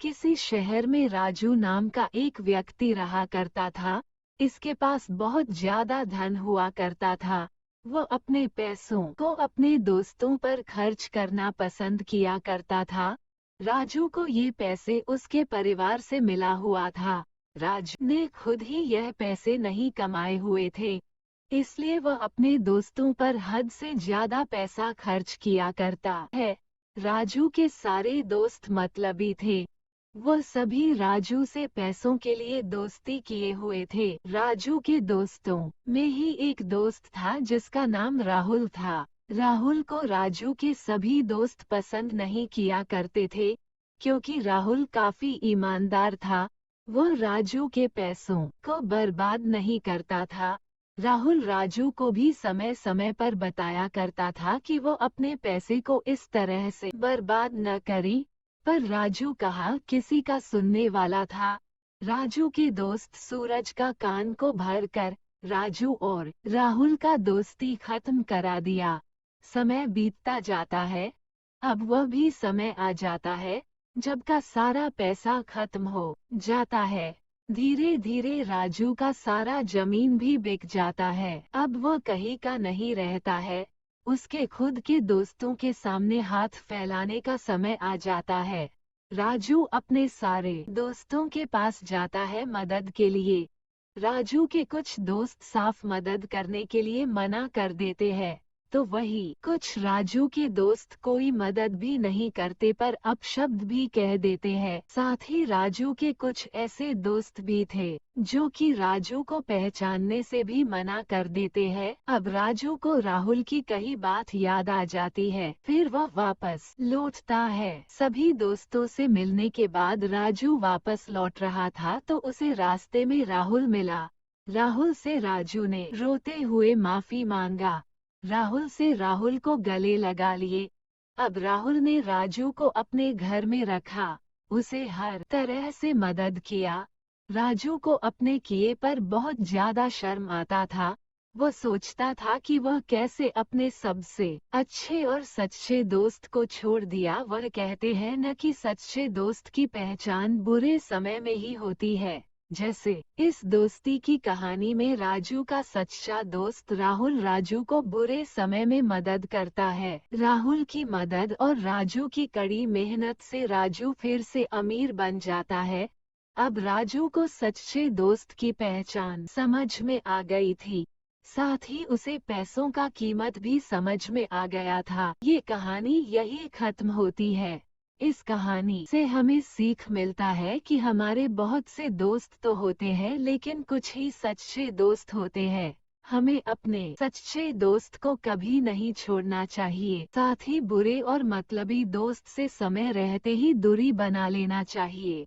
किसी शहर में राजू नाम का एक व्यक्ति रहा करता था। इसके पास बहुत ज्यादा धन हुआ करता था। वो अपने पैसों को अपने दोस्तों पर खर्च करना पसंद किया करता था। राजू को ये पैसे उसके परिवार से मिला हुआ था। राजू ने खुद ही यह पैसे नहीं कमाए हुए थे, इसलिए वह अपने दोस्तों पर हद से ज्यादा पैसा खर्च किया करता है। राजू के सारे दोस्त मतलबी थे। वह सभी राजू से पैसों के लिए दोस्ती किए हुए थे। राजू के दोस्तों में ही एक दोस्त था जिसका नाम राहुल था। राहुल को राजू के सभी दोस्त पसंद नहीं किया करते थे, क्योंकि राहुल काफी ईमानदार था। वह राजू के पैसों को बर्बाद नहीं करता था। राहुल राजू को भी समय समय पर बताया करता था कि वो अपने पैसे को इस तरह से बर्बाद न करे, पर राजू कहाँ किसी का सुनने वाला था। राजू के दोस्त सूरज का कान को भरकर राजू और राहुल का दोस्ती खत्म करा दिया। समय बीतता जाता है। अब वह भी समय आ जाता है जब का सारा पैसा खत्म हो जाता है। धीरे धीरे राजू का सारा जमीन भी बिक जाता है। अब वह कहीं का नहीं रहता है। उसके खुद के दोस्तों के सामने हाथ फैलाने का समय आ जाता है। राजू अपने सारे दोस्तों के पास जाता है मदद के लिए। राजू के कुछ दोस्त साफ मदद करने के लिए मना कर देते हैं, तो वही कुछ राजू के दोस्त कोई मदद भी नहीं करते पर अपशब्द भी कह देते हैं। साथ ही राजू के कुछ ऐसे दोस्त भी थे जो कि राजू को पहचानने से भी मना कर देते हैं। अब राजू को राहुल की कही बात याद आ जाती है, फिर वह वापस लौटता है। सभी दोस्तों से मिलने के बाद राजू वापस लौट रहा था तो उसे रास्ते में राहुल मिला। राहुल से राजू ने रोते हुए माफी मांगा। राहुल को गले लगा लिए। अब राहुल ने राजू को अपने घर में रखा, उसे हर तरह से मदद किया। राजू को अपने किए पर बहुत ज्यादा शर्म आता था। वो सोचता था कि वह कैसे अपने सबसे अच्छे और सच्चे दोस्त को छोड़ दिया। वह कहते हैं न कि सच्चे दोस्त की पहचान बुरे समय में ही होती है। जैसे इस दोस्ती की कहानी में राजू का सच्चा दोस्त राहुल राजू को बुरे समय में मदद करता है। राहुल की मदद और राजू की कड़ी मेहनत से राजू फिर से अमीर बन जाता है। अब राजू को सच्चे दोस्त की पहचान समझ में आ गई थी, साथ ही उसे पैसों का कीमत भी समझ में आ गया था। ये कहानी यही खत्म होती है। इस कहानी से हमें सीख मिलता है कि हमारे बहुत से दोस्त तो होते हैं लेकिन कुछ ही सच्चे दोस्त होते हैं। हमें अपने सच्चे दोस्त को कभी नहीं छोड़ना चाहिए। साथ ही बुरे और मतलबी दोस्त से समय रहते ही दूरी बना लेना चाहिए।